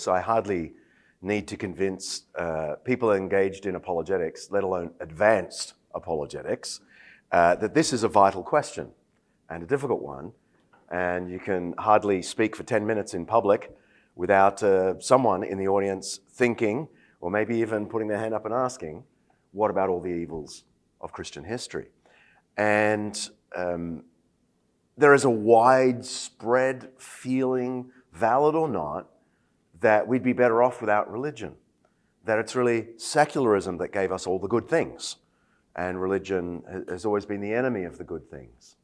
apologetics. I hardly need to convince people engaged in apologetics, let alone advanced apologetics, that this is a vital question and a difficult one. And you can hardly speak for 10 minutes in public without someone in the audience thinking, or maybe even putting their hand up and asking, what about all the evils of Christian history? And there is a widespread feeling, valid or not, that we'd be better off without religion, that it's really secularism that gave us all the good things, and religion has always been the enemy of the good things.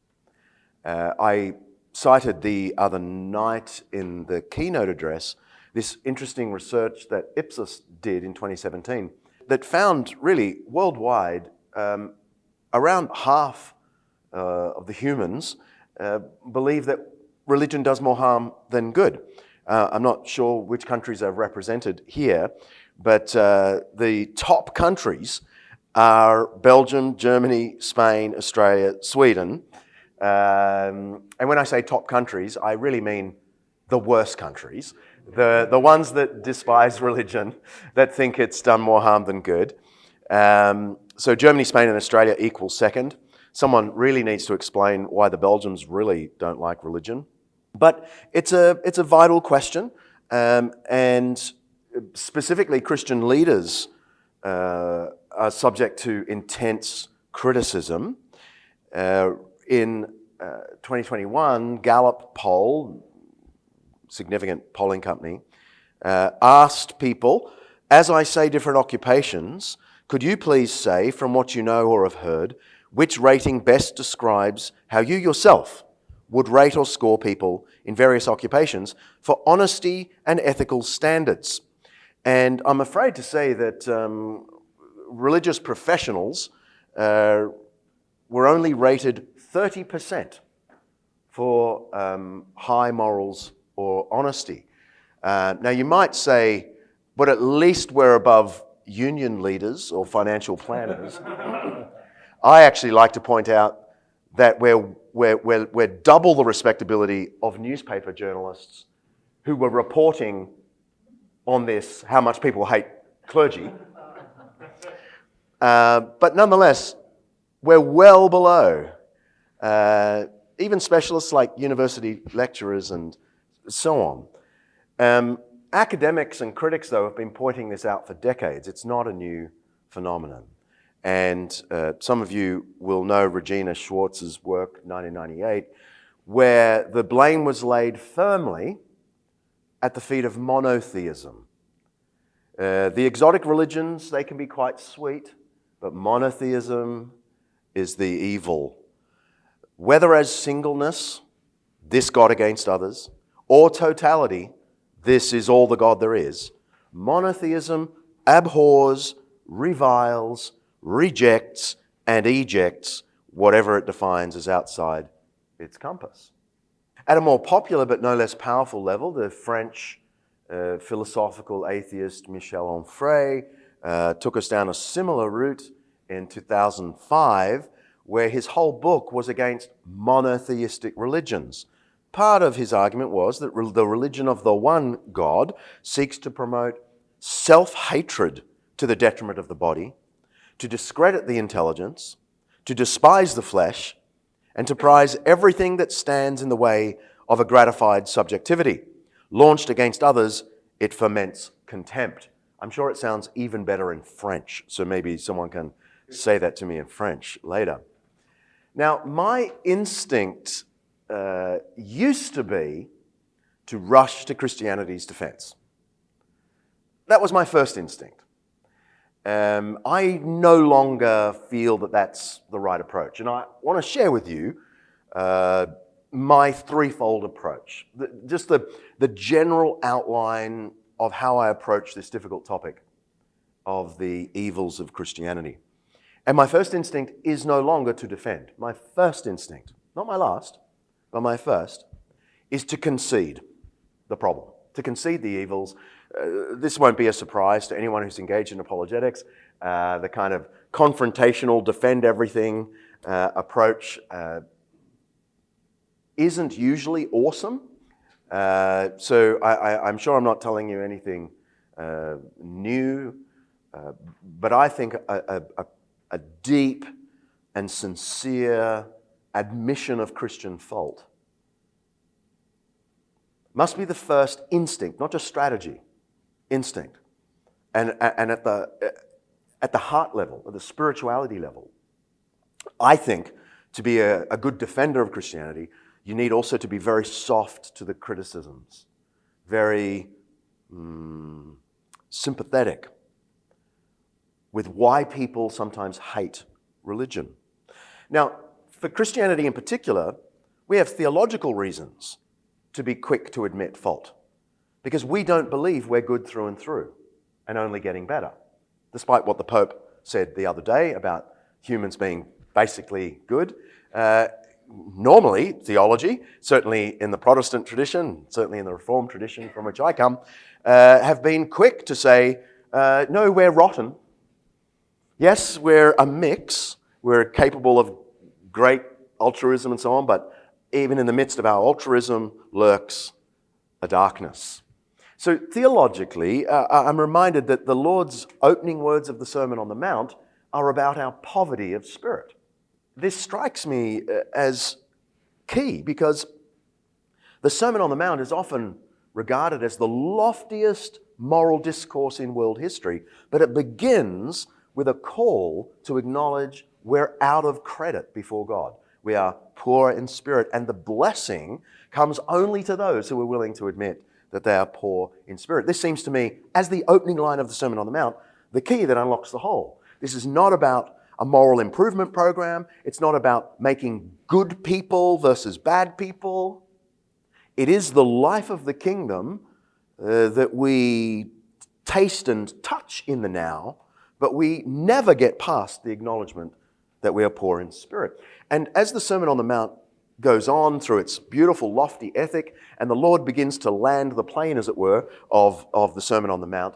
I cited the other night in the keynote address this interesting research that Ipsos did in 2017 that found really worldwide around half of the humans believe that religion does more harm than good. I'm not sure which countries are represented here, but the top countries are Belgium, Germany, Spain, Australia, Sweden. And when I say top countries, I really mean the worst countries, the ones that despise religion, that think it's done more harm than good. So Germany, Spain, and Australia equal second. Someone really needs to explain why the Belgians really don't like religion. But it's a vital question, and specifically Christian leaders are subject to intense criticism. In 2021, Gallup poll, significant polling company, asked people, as I say different occupations, could you please say, from what you know or have heard, which rating best describes how you yourself would rate or score people in various occupations for honesty and ethical standards? And I'm afraid to say that religious professionals were only rated 30% for high morals or honesty. Now you might say, but at least we're above union leaders or financial planners. I actually like to point out that we're double the respectability of newspaper journalists who were reporting on this, how much people hate clergy. But nonetheless, we're well below even specialists like university lecturers and so on. Academics and critics, though, have been pointing this out for decades. It's not a new phenomenon. And some of you will know Regina Schwartz's work, 1998, where the blame was laid firmly at the feet of monotheism. The exotic religions, they can be quite sweet, but monotheism is the evil. Whether as singleness, this God against others, or totality, this is all the God there is, monotheism abhors, reviles, rejects, and ejects whatever it defines as outside its compass. At a more popular but no less powerful level, the French philosophical atheist Michel Onfray took us down a similar route in 2005, where his whole book was against monotheistic religions. Part of his argument was that the religion of the one God seeks to promote self-hatred to the detriment of the body, to discredit the intelligence, to despise the flesh, and to prize everything that stands in the way of a gratified subjectivity. Launched against others, it foments contempt. I'm sure it sounds even better in French, so maybe someone can say that to me in French later. Now, my instinct used to be to rush to Christianity's defense. That was my first instinct. I no longer feel that that's the right approach, and I want to share with you my threefold approach, just the general outline of how I approach this difficult topic of the evils of Christianity. And my first instinct is no longer to defend. My first instinct, not my last, but my first, is to concede the problem, to concede the evils. This won't be a surprise to anyone who's engaged in apologetics. The kind of confrontational, defend everything approach isn't usually awesome. So I'm sure I'm not telling you anything new, but I think a deep and sincere admission of Christian fault must be the first instinct, not just strategy, instinct. And at the heart level, at the spirituality level, I think to be a good defender of Christianity, you need also to be very soft to the criticisms, very sympathetic with why people sometimes hate religion. Now, for Christianity in particular, we have theological reasons to be quick to admit fault, because we don't believe we're good through and through and only getting better, despite what the Pope said the other day about humans being basically good. Normally, theology, certainly in the Protestant tradition, certainly in the Reformed tradition from which I come, have been quick to say, no, we're rotten. Yes, we're a mix. We're capable of great altruism and so on, but even in the midst of our altruism lurks a darkness. So theologically, I'm reminded that the Lord's opening words of the Sermon on the Mount are about our poverty of spirit. This strikes me as key because the Sermon on the Mount is often regarded as the loftiest moral discourse in world history, but it begins with a call to acknowledge we're out of credit before God. We are poor in spirit, and the blessing comes only to those who are willing to admit that they are poor in spirit. This seems to me, as the opening line of the Sermon on the Mount, the key that unlocks the whole. This is not about a moral improvement program. It's not about making good people versus bad people. It is the life of the kingdom that we taste and touch in the now, but we never get past the acknowledgement that we are poor in spirit. And as the Sermon on the Mount goes on through its beautiful, lofty ethic, and the Lord begins to land the plane, as it were, of the Sermon on the Mount,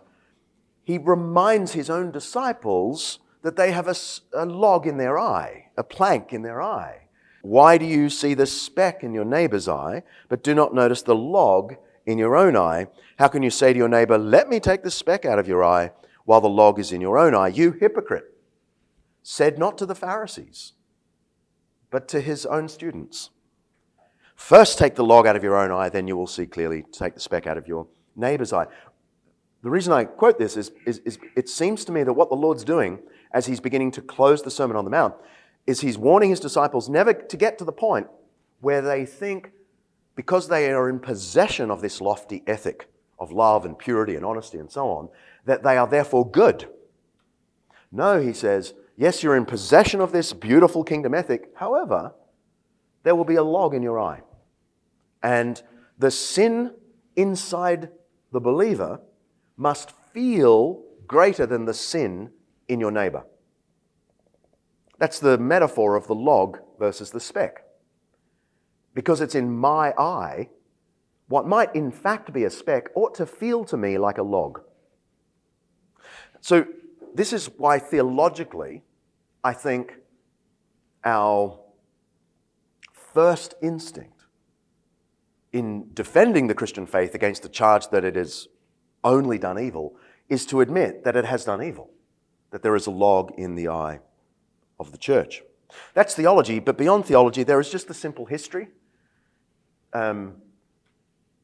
he reminds his own disciples that they have a log in their eye, a plank in their eye. Why do you see the speck in your neighbor's eye, but do not notice the log in your own eye? How can you say to your neighbor, let me take the speck out of your eye, while the log is in your own eye? You hypocrite, said not to the Pharisees, but to his own students. First take the log out of your own eye, then you will see clearly to take the speck out of your neighbor's eye. The reason I quote this is it seems to me that what the Lord's doing as he's beginning to close the Sermon on the Mount is he's warning his disciples never to get to the point where they think, because they are in possession of this lofty ethic of love and purity and honesty and so on, that they are therefore good. No, he says, yes, you're in possession of this beautiful kingdom ethic. However, there will be a log in your eye. And the sin inside the believer must feel greater than the sin in your neighbor. That's the metaphor of the log versus the speck. Because it's in my eye, what might in fact be a speck ought to feel to me like a log. So this is why theologically, I think our first instinct in defending the Christian faith against the charge that it has only done evil is to admit that it has done evil, that there is a log in the eye of the church. That's theology, but beyond theology, there is just the simple history. There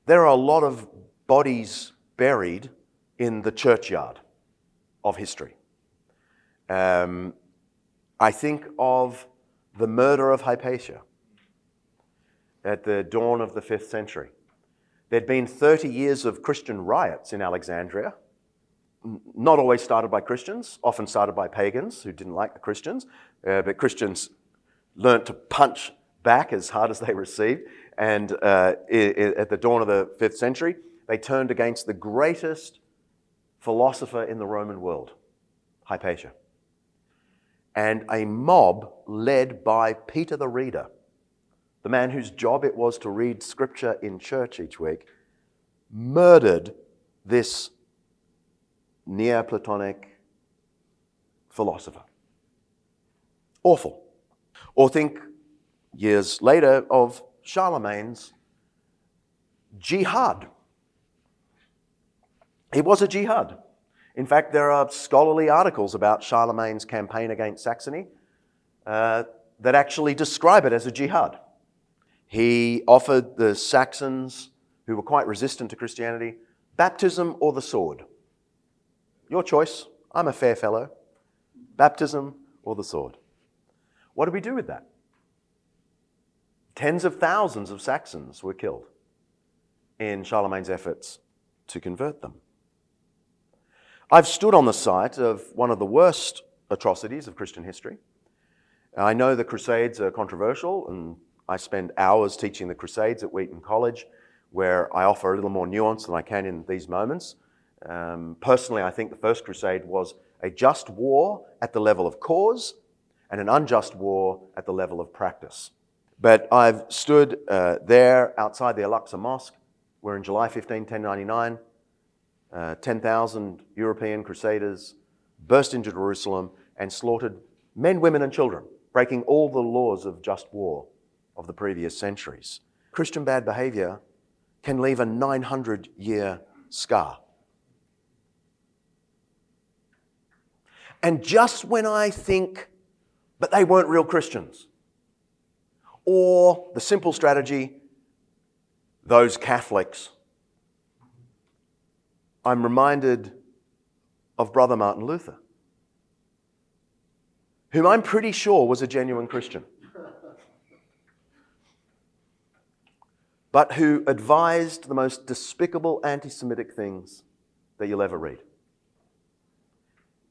are a lot of bodies buried in the churchyard of history. I think of the murder of Hypatia at the dawn of the 5th century. There'd been 30 years of Christian riots in Alexandria, not always started by Christians, often started by pagans who didn't like the Christians, but Christians learnt to punch back as hard as they received. And at the dawn of the 5th century, they turned against the greatest philosopher in the Roman world, Hypatia. And a mob led by Peter the Reader, the man whose job it was to read scripture in church each week, murdered this Neoplatonic philosopher. Awful. Or think years later of Charlemagne's jihad. It was a jihad. In fact, there are scholarly articles about Charlemagne's campaign against Saxony that actually describe it as a jihad. He offered the Saxons, who were quite resistant to Christianity, baptism or the sword. Your choice. I'm a fair fellow. Baptism or the sword. What do we do with that? Tens of thousands of Saxons were killed in Charlemagne's efforts to convert them. I've stood on the site of one of the worst atrocities of Christian history. I know the Crusades are controversial, and I spend hours teaching the Crusades at Wheaton College, where I offer a little more nuance than I can in these moments. Personally, I think the First Crusade was a just war at the level of cause and an unjust war at the level of practice. But I've stood there outside the Al-Aqsa Mosque, where in July 15, 1099, 10,000 European crusaders burst into Jerusalem and slaughtered men, women, and children, breaking all the laws of just war of the previous centuries. Christian bad behavior can leave a 900-year scar. And just when I think, but they weren't real Christians, or the simple strategy, those Catholics, I'm reminded of Brother Martin Luther, whom I'm pretty sure was a genuine Christian, but who advised the most despicable anti-Semitic things that you'll ever read.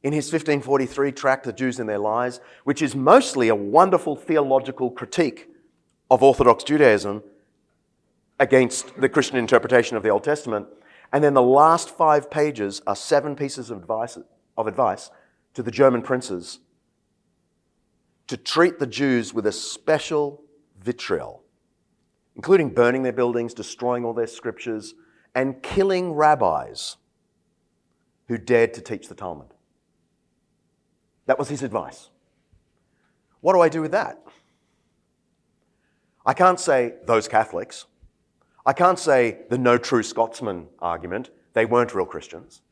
In his 1543 tract, The Jews and Their Lies, which is mostly a wonderful theological critique of Orthodox Judaism against the Christian interpretation of the Old Testament, and then the last 5 pages are 7 pieces of advice to the German princes to treat the Jews with a special vitriol, including burning their buildings, destroying all their scriptures, and killing rabbis who dared to teach the Talmud. That was his advice. What do I do with that? I can't say those Catholics. I can't say the no true Scotsman argument. They weren't real Christians.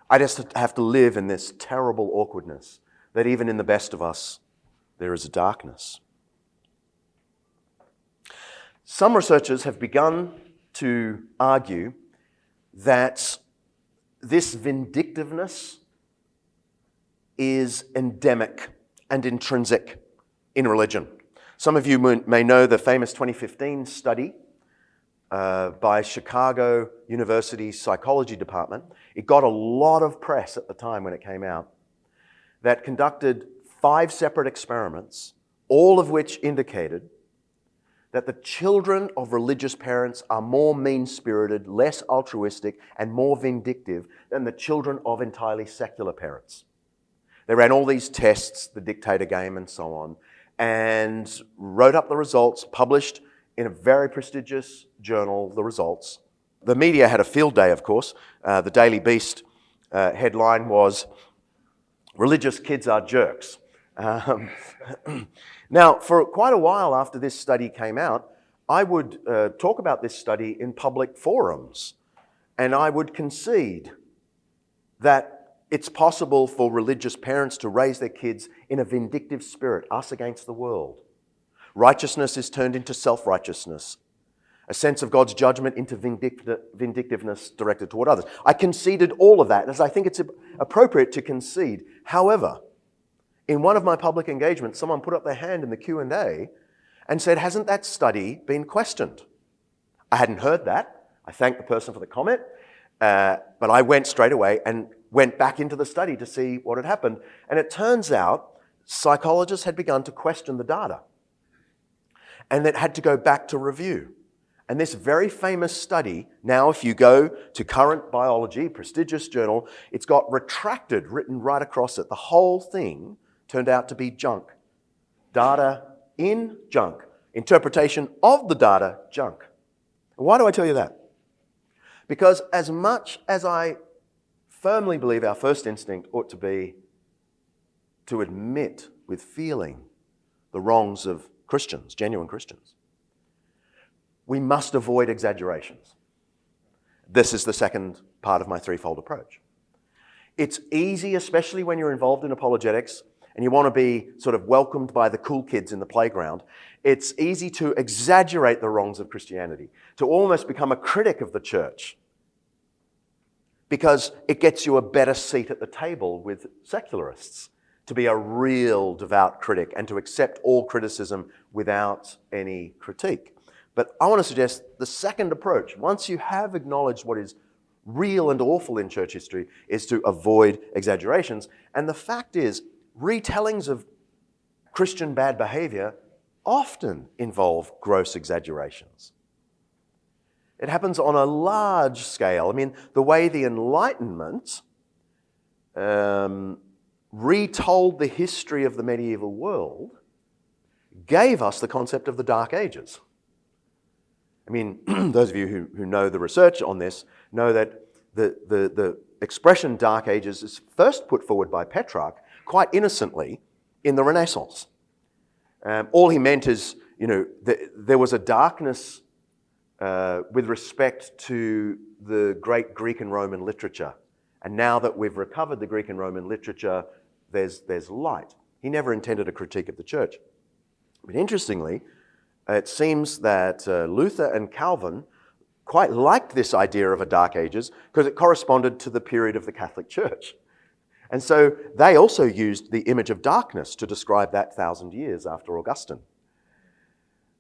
I just have to live in this terrible awkwardness that even in the best of us, there is a darkness. Some researchers have begun to argue that this vindictiveness is endemic and intrinsic in religion. Some of you may know the famous 2015 study by Chicago University Psychology Department. It got a lot of press at the time when it came out, that conducted 5 separate experiments, all of which indicated that the children of religious parents are more mean-spirited, less altruistic, and more vindictive than the children of entirely secular parents. They ran all these tests, the dictator game and so on, and wrote up the results, published in a very prestigious journal, the results. The media had a field day, of course. The Daily Beast headline was, "Religious kids are jerks." Now, for quite a while after this study came out, I would talk about this study in public forums, and I would concede that it's possible for religious parents to raise their kids in a vindictive spirit, us against the world. Righteousness is turned into self-righteousness, a sense of God's judgment into vindictiveness directed toward others. I conceded all of that, as I think it's appropriate to concede. However, in one of my public engagements, someone put up their hand in the Q&A and said, "Hasn't that study been questioned?" I hadn't heard that. I thanked the person for the comment, but I went straight away and went back into the study to see what had happened. And it turns out psychologists had begun to question the data, and it had to go back to review. And this very famous study, now if you go to Current Biology, prestigious journal, it's got retracted written right across it. The whole thing turned out to be junk. Data in junk. Interpretation of the data, junk. Why do I tell you that? Because as much as I firmly believe our first instinct ought to be to admit with feeling the wrongs of Christians, genuine Christians, we must avoid exaggerations. This is the second part of my threefold approach. It's easy, especially when you're involved in apologetics and you want to be sort of welcomed by the cool kids in the playground, it's easy to exaggerate the wrongs of Christianity, to almost become a critic of the church, because it gets you a better seat at the table with secularists, to be a real devout critic and to accept all criticism without any critique. But I want to suggest the second approach, once you have acknowledged what is real and awful in church history, is to avoid exaggerations. And the fact is, retellings of Christian bad behavior often involve gross exaggerations. It happens on a large scale. I mean, the way the Enlightenment retold the history of the medieval world gave us the concept of the Dark Ages. I mean, those of you who know the research on this know that the expression Dark Ages is first put forward by Petrarch quite innocently in the Renaissance. All he meant is, there was a darkness with respect to the great Greek and Roman literature. And now that we've recovered the Greek and Roman literature, there's light. He never intended a critique of the church. But interestingly, it seems that Luther and Calvin quite liked this idea of a Dark Ages because it corresponded to the period of the Catholic Church. And so they also used the image of darkness to describe that 1,000 years after Augustine.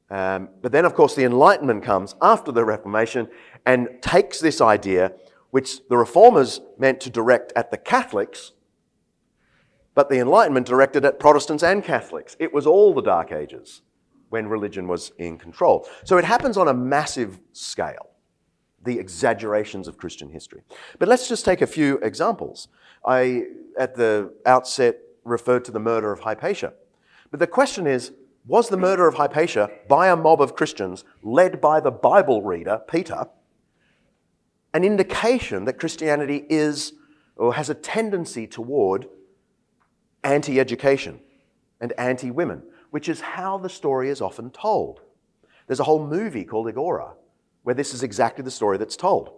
But then, of course, the Enlightenment comes after the Reformation and takes this idea, which the Reformers meant to direct at the Catholics, but the Enlightenment directed at Protestants and Catholics. It was all the Dark Ages when religion was in control. So it happens on a massive scale, the exaggerations of Christian history. But let's just take a few examples. I, at the outset, referred to the murder of Hypatia. But the question is, was the murder of Hypatia by a mob of Christians led by the Bible reader, Peter, an indication that Christianity is or has a tendency toward anti-education and anti-women, which is how the story is often told. There's a whole movie called Agora, where this is exactly the story that's told.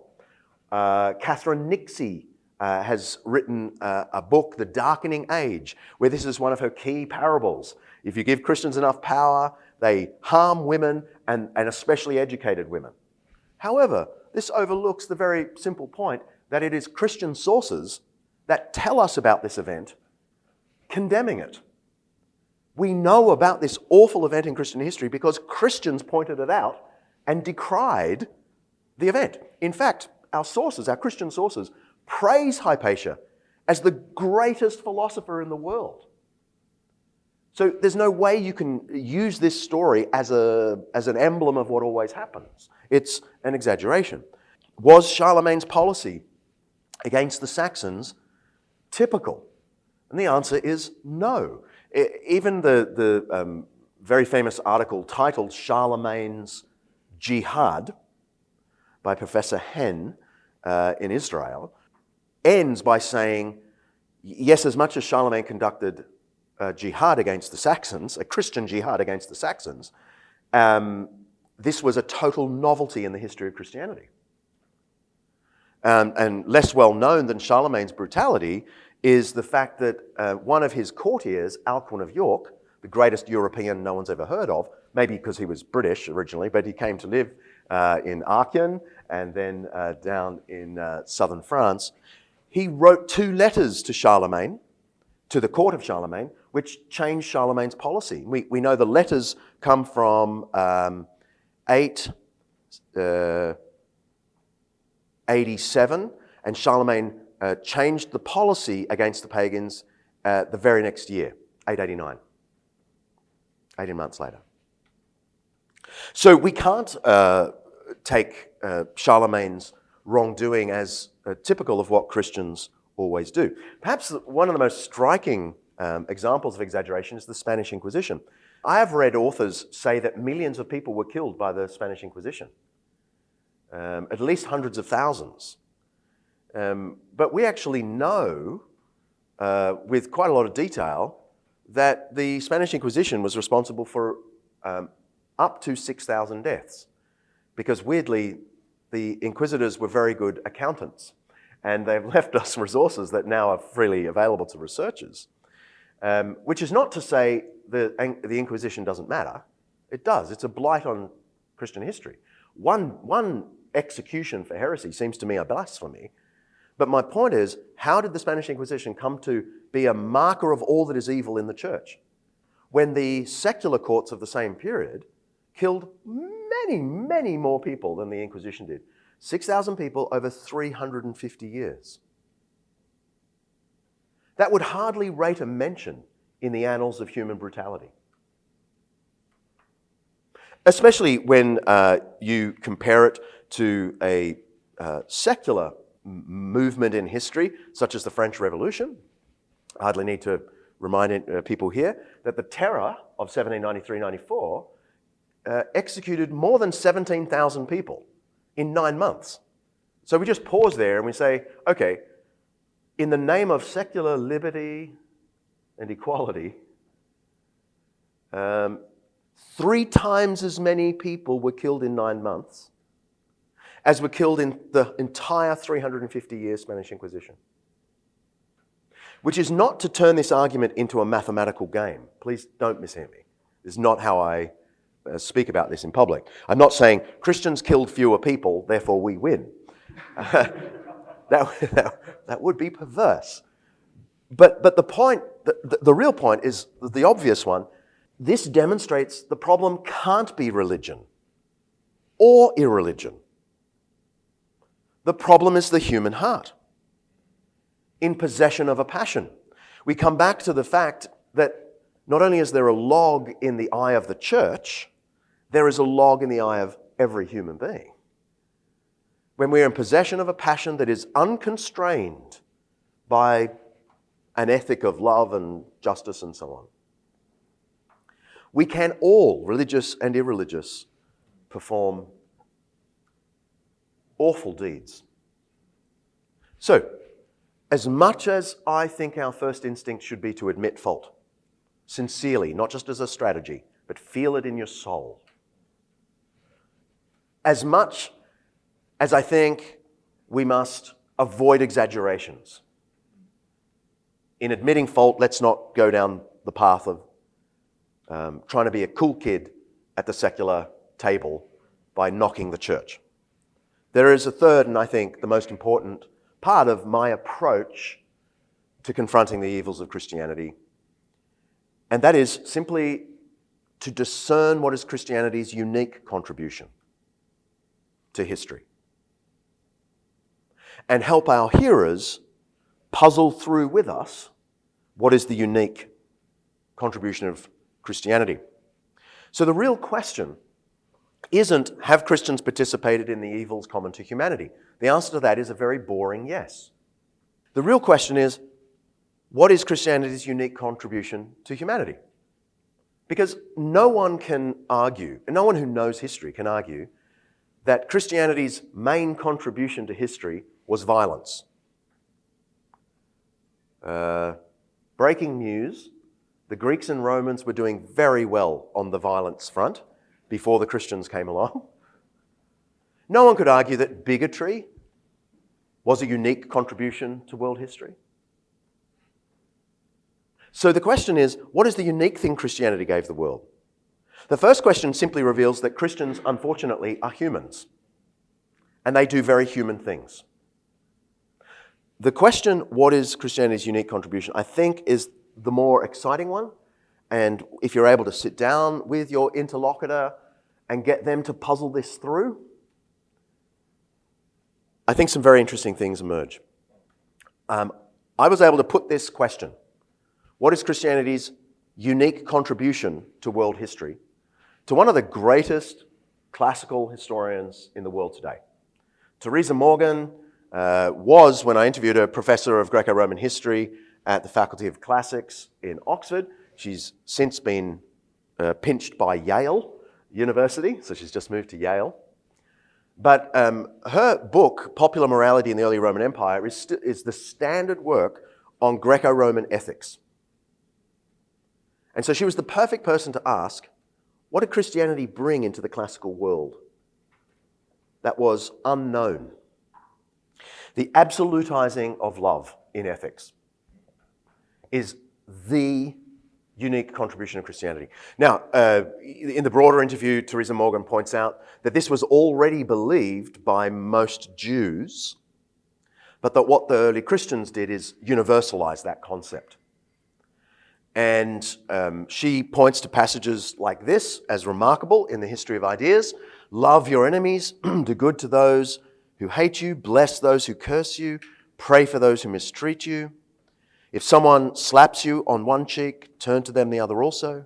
Catherine Nixie has written a book, The Darkening Age, where this is one of her key parables. If you give Christians enough power, they harm women and especially educated women. However, this overlooks the very simple point that it is Christian sources that tell us about this event, condemning it. We know about this awful event in Christian history because Christians pointed it out and decried the event. In fact, our sources, our Christian sources, praise Hypatia as the greatest philosopher in the world. So there's no way you can use this story as an emblem of what always happens. It's an exaggeration. Was Charlemagne's policy against the Saxons typical? And the answer is no. Even the very famous article titled Charlemagne's Jihad by Professor Henn in Israel ends by saying, yes, as much as Charlemagne conducted jihad against the Saxons, a Christian jihad against the Saxons, this was a total novelty in the history of Christianity. And less well known than Charlemagne's brutality is the fact that one of his courtiers, Alcuin of York, the greatest European no one's ever heard of, maybe because he was British originally, but he came to live in Aachen and then down in southern France. He wrote 2 letters to Charlemagne, to the court of Charlemagne, which changed Charlemagne's policy. We know the letters come from 887, and Charlemagne changed the policy against the pagans the very next year, 889, 18 months later. So we can't take Charlemagne's wrongdoing as typical of what Christians always do. Perhaps one of the most striking examples of exaggeration is the Spanish Inquisition. I have read authors say that millions of people were killed by the Spanish Inquisition, at least hundreds of thousands. But we actually know, with quite a lot of detail, that the Spanish Inquisition was responsible for up to 6,000 deaths. because weirdly, the inquisitors were very good accountants, and they've left us resources that now are freely available to researchers, which is not to say the Inquisition doesn't matter. It does. It's a blight on Christian history. One execution for heresy seems to me a blasphemy. But my point is, how did the Spanish Inquisition come to be a marker of all that is evil in the church, when the secular courts of the same period killed many, many more people than the Inquisition did? 6,000 people over 350 years. That would hardly rate a mention in the annals of human brutality. Especially when you compare it to a secular movement in history, such as the French Revolution. I hardly need to remind people here that the terror of 1793-94 executed more than 17,000 people in 9 months. So we just pause there and we say, okay, in the name of secular liberty and equality, 3 times as many people were killed in 9 months as were killed in the entire 350-year Spanish Inquisition. Which is not to turn this argument into a mathematical game. Please don't mishear me. This is not how I speak about this in public. I'm not saying Christians killed fewer people, therefore we win. That would be perverse. But the point, the real point is the obvious one. This demonstrates the problem can't be religion or irreligion. The problem is the human heart in possession of a passion. We come back to the fact that not only is there a log in the eye of the church, there is a log in the eye of every human being. When we're in possession of a passion that is unconstrained by an ethic of love and justice and so on, we can all, religious and irreligious, perform awful deeds. So, as much as I think our first instinct should be to admit fault, sincerely, not just as a strategy, but feel it in your soul. As much as I think we must avoid exaggerations. In admitting fault, let's not go down the path of trying to be a cool kid at the secular table by knocking the church. There is a third, and I think the most important part of my approach to confronting the evils of Christianity, and that is simply to discern what is Christianity's unique contribution to history, and help our hearers puzzle through with us what is the unique contribution of Christianity. So the real question isn't, have Christians participated in the evils common to humanity? The answer to that is a very boring yes. The real question is, what is Christianity's unique contribution to humanity? Because no one can argue, and no one who knows history can argue, that Christianity's main contribution to history was violence. Breaking news, the Greeks and Romans were doing very well on the violence front before the Christians came along. No one could argue that bigotry was a unique contribution to world history. So the question is, what is the unique thing Christianity gave the world? The first question simply reveals that Christians, unfortunately, are humans, and they do very human things. The question, what is Christianity's unique contribution, I think is the more exciting one. And if you're able to sit down with your interlocutor and get them to puzzle this through, I think some very interesting things emerge. I was able to put this question, what is Christianity's unique contribution to world history, to one of the greatest classical historians in the world today. Teresa Morgan was, when I interviewed her, professor of Greco-Roman history at the Faculty of Classics in Oxford. She's since been pinched by Yale University, so she's just moved to Yale. But her book, Popular Morality in the Early Roman Empire, is the standard work on Greco-Roman ethics. And so she was the perfect person to ask, what did Christianity bring into the classical world? that was unknown. The absolutizing of love in ethics is the unique contribution of Christianity. Now, in the broader interview, Theresa Morgan points out that this was already believed by most Jews, but that what the early Christians did is universalize that concept. And she points to passages like this as remarkable in the history of ideas. Love your enemies, do good to those who hate you, bless those who curse you, pray for those who mistreat you. If someone slaps you on one cheek, turn to them the other also.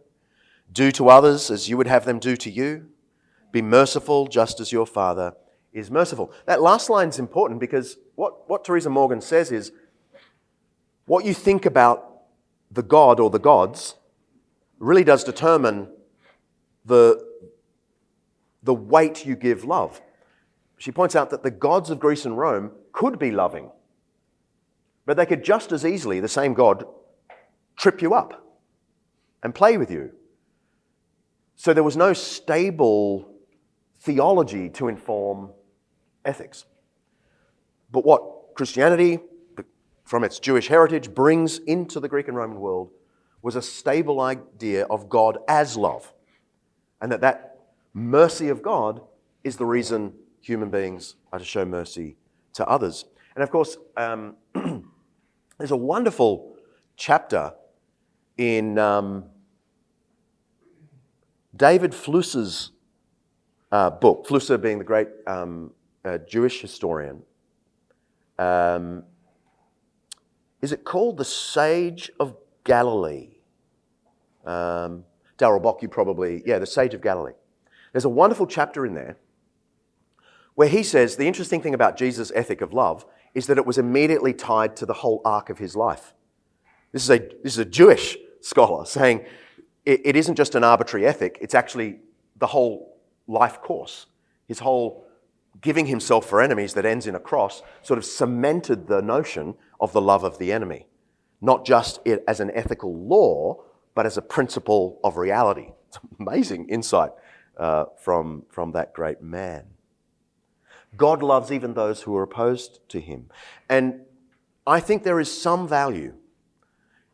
Do to others as you would have them do to you. Be merciful just as your Father is merciful. That last line is important because what Theresa Morgan says is what you think about the God or the gods really does determine the weight you give love. She points out that the gods of Greece and Rome could be loving, but they could just as easily, the same God, trip you up and play with you. So there was no stable theology to inform ethics. But what Christianity, from its Jewish heritage, brings into the Greek and Roman world was a stable idea of God as love. And that mercy of God is the reason human beings are to show mercy to others. And of course, there's a wonderful chapter in David Flusser's book, Flusser being the great Jewish historian. Is it called The Sage of Galilee? Darrell Bock, you probably, The Sage of Galilee. There's a wonderful chapter in there where he says the interesting thing about Jesus' ethic of love is that it was immediately tied to the whole arc of his life. This is a Jewish scholar saying it isn't just an arbitrary ethic, it's actually the whole life course. His whole giving himself for enemies that ends in a cross sort of cemented the notion of the love of the enemy. Not just it as an ethical law, but as a principle of reality. It's amazing insight from that great man. God loves even those who are opposed to him. And I think there is some value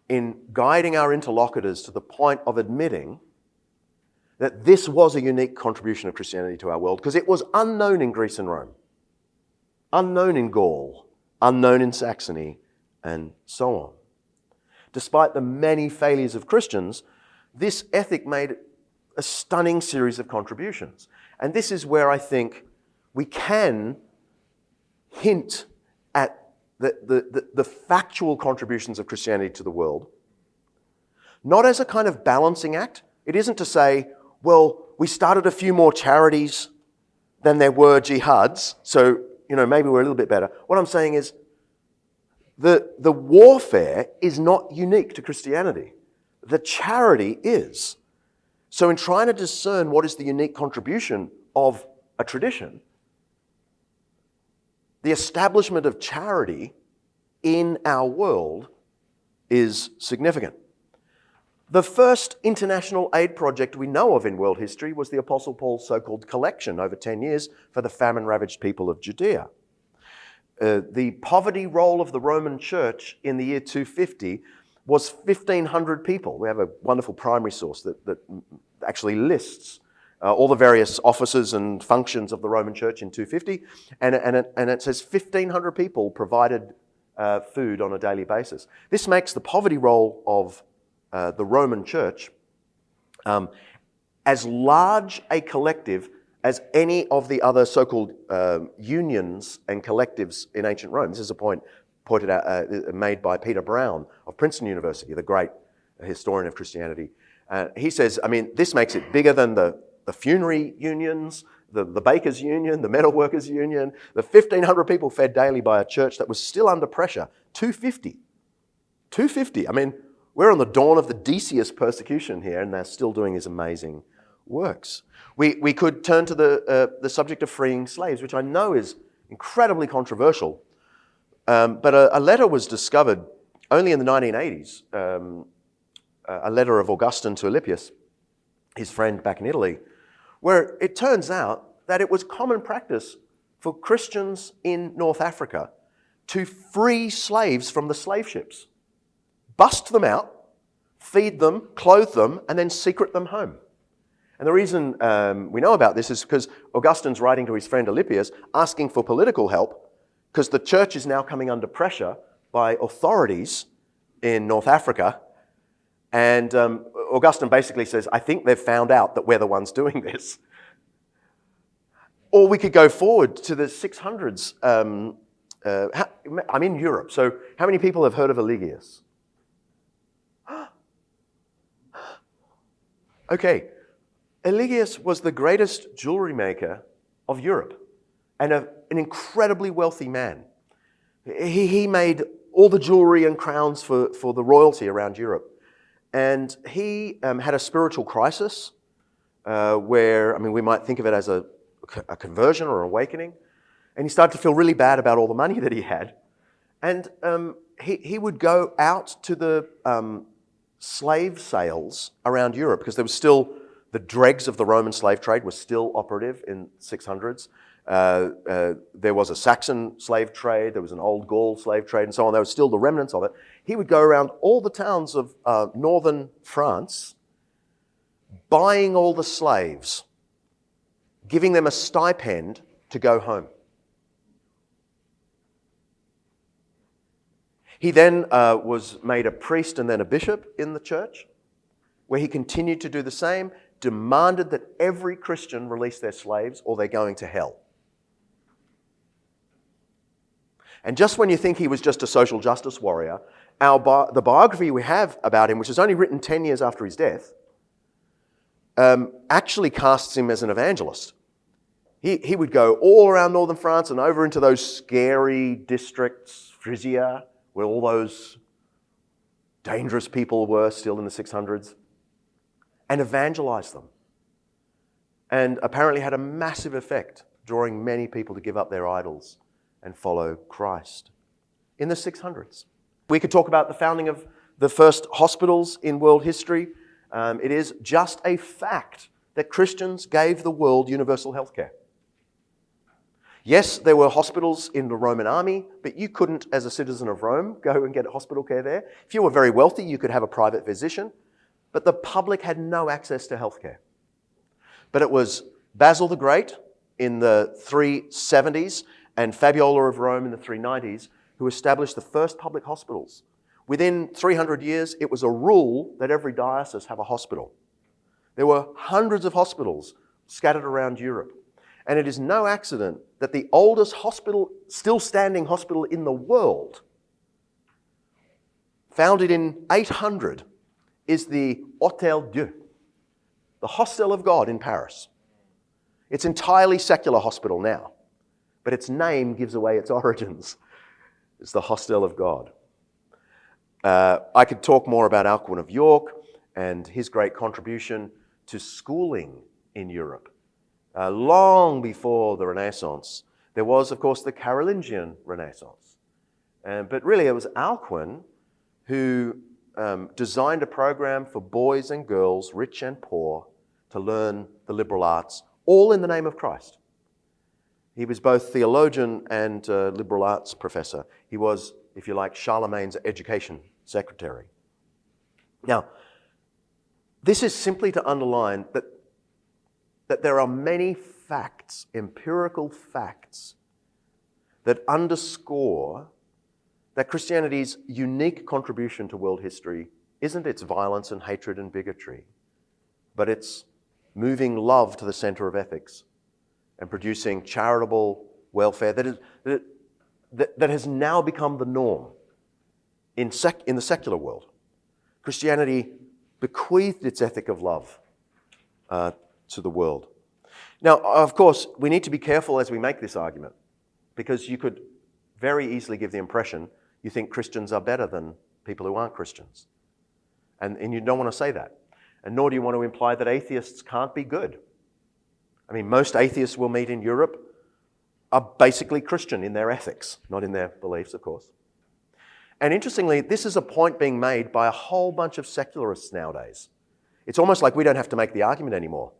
in guiding our interlocutors to the point of admitting that this was a unique contribution of Christianity to our world, because it was unknown in Greece and Rome, unknown in Gaul, unknown in Saxony, and so on. Despite the many failures of Christians, this ethic made a stunning series of contributions. And this is where I think we can hint at the factual contributions of Christianity to the world, not as a kind of balancing act. It isn't to say, well, we started a few more charities than there were jihads, so maybe we're a little bit better. What I'm saying is the warfare is not unique to Christianity. The charity is. So in trying to discern what is the unique contribution of a tradition, the establishment of charity in our world is significant. The first international aid project we know of in world history was the Apostle Paul's so-called collection over 10 years for the famine-ravaged people of Judea. The poverty roll of the Roman Church in the year 250 was 1,500 people. We have a wonderful primary source that actually lists all the various offices and functions of the Roman Church in 250, and it says 1,500 people provided food on a daily basis. This makes the poverty roll of the Roman Church as large a collective as any of the other so-called unions and collectives in ancient Rome. This is a point made by Peter Brown of Princeton University, the great historian of Christianity. He says, this makes it bigger than the funerary unions, the bakers' union, the metalworkers' union. The 1,500 people fed daily by a church that was still under pressure. 250. We're on the dawn of the Decius persecution here, and they're still doing these amazing works. We could turn to the subject of freeing slaves, which I know is incredibly controversial. But a letter was discovered only in the 1980s, a letter of Augustine to Alypius, his friend back in Italy, where it turns out that it was common practice for Christians in North Africa to free slaves from the slave ships, bust them out, feed them, clothe them, and then secret them home. And the reason we know about this is because Augustine's writing to his friend Alypius, asking for political help, because the church is now coming under pressure by authorities in North Africa. And Augustine basically says, I think they've found out that we're the ones doing this. Or we could go forward to the 600s. I'm in Europe, so how many people have heard of Eligius? Okay, Eligius was the greatest jewelry maker of Europe and an incredibly wealthy man. He made all the jewelry and crowns for the royalty around Europe. And he had a spiritual crisis where, we might think of it as a conversion or awakening. And he started to feel really bad about all the money that he had. And he would go out to the slave sales around Europe, because there was still the dregs of the Roman slave trade was still operative in 600s. There was a Saxon slave trade, there was an Old Gaul slave trade, and so on. There was still the remnants of it. He would go around all the towns of northern France, buying all the slaves, giving them a stipend to go home. He then was made a priest and then a bishop in the church, where he continued to do the same, demanded that every Christian release their slaves or they're going to hell. And just when you think he was just a social justice warrior, the biography we have about him, which is only written 10 years after his death, actually casts him as an evangelist. He would go all around northern France and over into those scary districts, Frisia, where all those dangerous people were still in the 600s, and evangelize them. And apparently had a massive effect, drawing many people to give up their idols and follow Christ in the 600s. We could talk about the founding of the first hospitals in world history. It is just a fact that Christians gave the world universal healthcare. Yes, there were hospitals in the Roman army, but you couldn't, as a citizen of Rome, go and get hospital care there. If you were very wealthy, you could have a private physician, but the public had no access to healthcare. But it was Basil the Great in the 370s and Fabiola of Rome in the 390s who established the first public hospitals. Within 300 years, it was a rule that every diocese have a hospital. There were hundreds of hospitals scattered around Europe. And it is no accident that the oldest hospital, still standing hospital in the world, founded in 800, is the Hôtel Dieu, the Hostel of God in Paris. It's entirely secular hospital now, but its name gives away its origins. It's the Hostel of God. I could talk more about Alcuin of York and his great contribution to schooling in Europe. Long before the Renaissance, there was, of course, the Carolingian Renaissance. But really, it was Alcuin who designed a program for boys and girls, rich and poor, to learn the liberal arts, all in the name of Christ. He was both theologian and liberal arts professor. He was, if you like, Charlemagne's education secretary. Now, this is simply to underline that there are many facts, empirical facts, that underscore that Christianity's unique contribution to world history isn't its violence and hatred and bigotry, but it's moving love to the center of ethics and producing charitable welfare that has now become the norm in the secular world. Christianity bequeathed its ethic of love to the world. Now, of course, we need to be careful as we make this argument, because you could very easily give the impression you think Christians are better than people who aren't Christians. And you don't want to say that. And nor do you want to imply that atheists can't be good. I mean, most atheists we'll meet in Europe are basically Christian in their ethics, not in their beliefs, of course. And interestingly, this is a point being made by a whole bunch of secularists nowadays. It's almost like we don't have to make the argument anymore.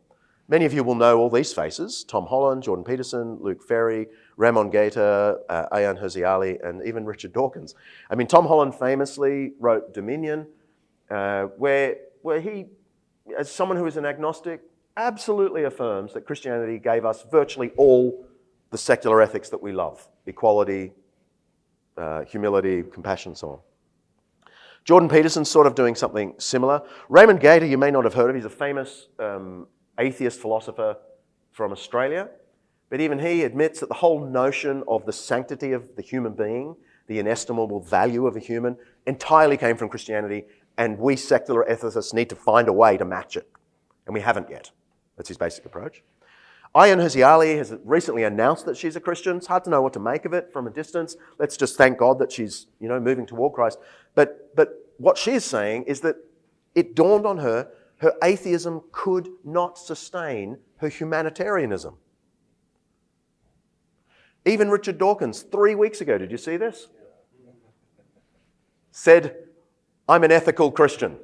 Many of you will know all these faces: Tom Holland, Jordan Peterson, Luke Ferry, Ramon Gaita, Ayaan Hirsi Ali, and even Richard Dawkins. I mean, Tom Holland famously wrote Dominion, where he, as someone who is an agnostic, absolutely affirms that Christianity gave us virtually all the secular ethics that we love: equality, humility, compassion, so on. Jordan Peterson's sort of doing something similar. Raymond Gaita, you may not have heard of. He's a famous atheist philosopher from Australia. But even he admits that the whole notion of the sanctity of the human being, the inestimable value of a human, entirely came from Christianity, and we secular ethicists need to find a way to match it. And we haven't yet. That's his basic approach. Ayaan Hirsi Ali has recently announced that she's a Christian. It's hard to know what to make of it from a distance. Let's just thank God that she's, moving toward Christ. But what she's saying is that it dawned on her atheism could not sustain her humanitarianism. Even Richard Dawkins, 3 weeks ago, did you see this? Said, "I'm an ethical Christian."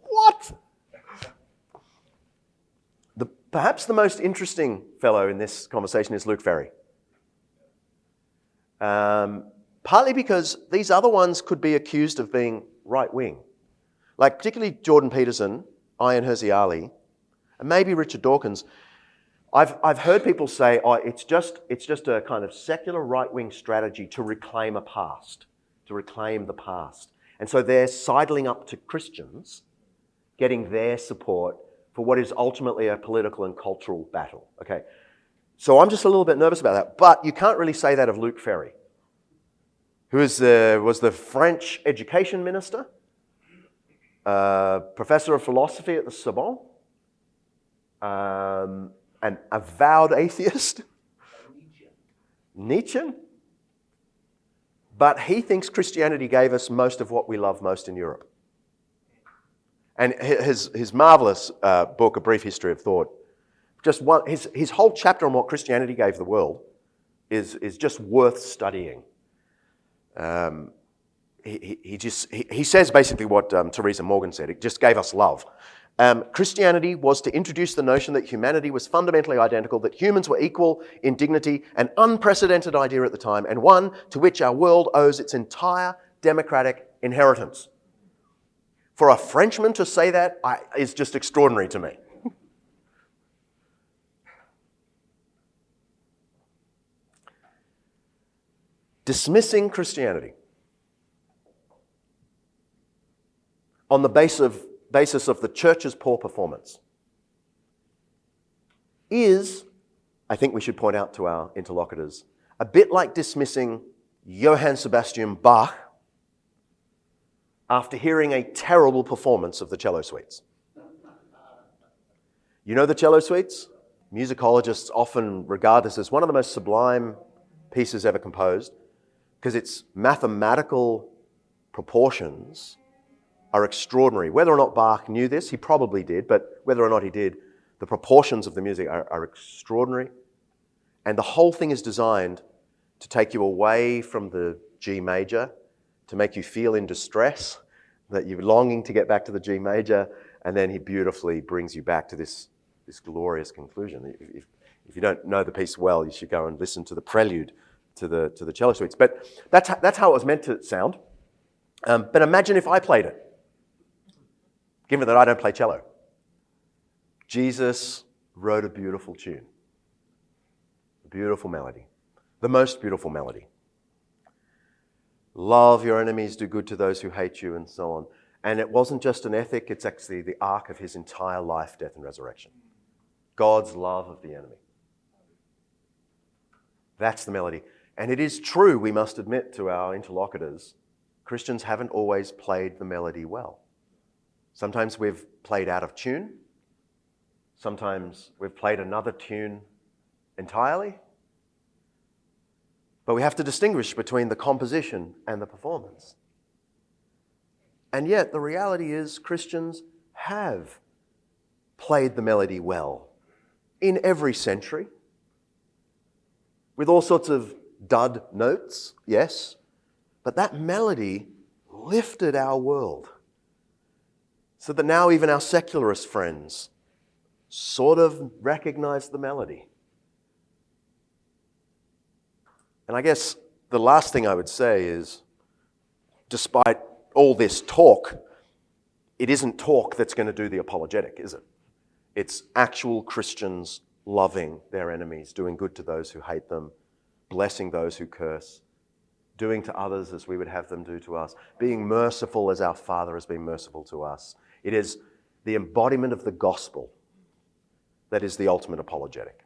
What? Perhaps the most interesting fellow in this conversation is Luke Ferry. Partly because these other ones could be accused of being right-wing. Like particularly Jordan Peterson, Ayaan Hirsi Ali, and maybe Richard Dawkins. I've heard people say, it's just a kind of secular right-wing strategy to reclaim the past. And so they're sidling up to Christians, getting their support for what is ultimately a political and cultural battle. Okay, so I'm just a little bit nervous about that. But you can't really say that of Luke Ferry, who was the French education minister, professor of philosophy at the Sorbonne, an avowed atheist, Nietzsche. But he thinks Christianity gave us most of what we love most in Europe. And his marvelous book, A Brief History of Thought, his whole chapter on what Christianity gave the world is just worth studying. He says basically what Theresa Morgan said. It just gave us love. Christianity was to introduce the notion that humanity was fundamentally identical, that humans were equal in dignity, an unprecedented idea at the time, and one to which our world owes its entire democratic inheritance. For a Frenchman to say that is just extraordinary to me. Dismissing Christianity on the basis of the church's poor performance is, I think we should point out to our interlocutors, a bit like dismissing Johann Sebastian Bach after hearing a terrible performance of the cello suites. You know the cello suites? Musicologists often regard this as one of the most sublime pieces ever composed because its mathematical proportions are extraordinary. Whether or not Bach knew this, he probably did, but whether or not he did, the proportions of the music are extraordinary. And the whole thing is designed to take you away from the G major, to make you feel in distress, that you're longing to get back to the G major, and then he beautifully brings you back to this glorious conclusion. If you don't know the piece well, you should go and listen to the prelude to the cello suites. But that's how it was meant to sound. But imagine if I played it, given that I don't play cello. Jesus wrote a beautiful tune, a beautiful melody, the most beautiful melody. Love your enemies, do good to those who hate you, and so on. And it wasn't just an ethic, it's actually the arc of his entire life, death, and resurrection. God's love of the enemy. That's the melody. And it is true, we must admit to our interlocutors, Christians haven't always played the melody well. Sometimes we've played out of tune. Sometimes we've played another tune entirely. But we have to distinguish between the composition and the performance. And yet the reality is Christians have played the melody well in every century, with all sorts of dud notes, yes, but that melody lifted our world so that now even our secularist friends sort of recognize the melody. And I guess the last thing I would say is, despite all this talk, it isn't talk that's going to do the apologetic, is it? It's actual Christians loving their enemies, doing good to those who hate them, blessing those who curse, doing to others as we would have them do to us, being merciful as our Father has been merciful to us. It is the embodiment of the gospel that is the ultimate apologetic.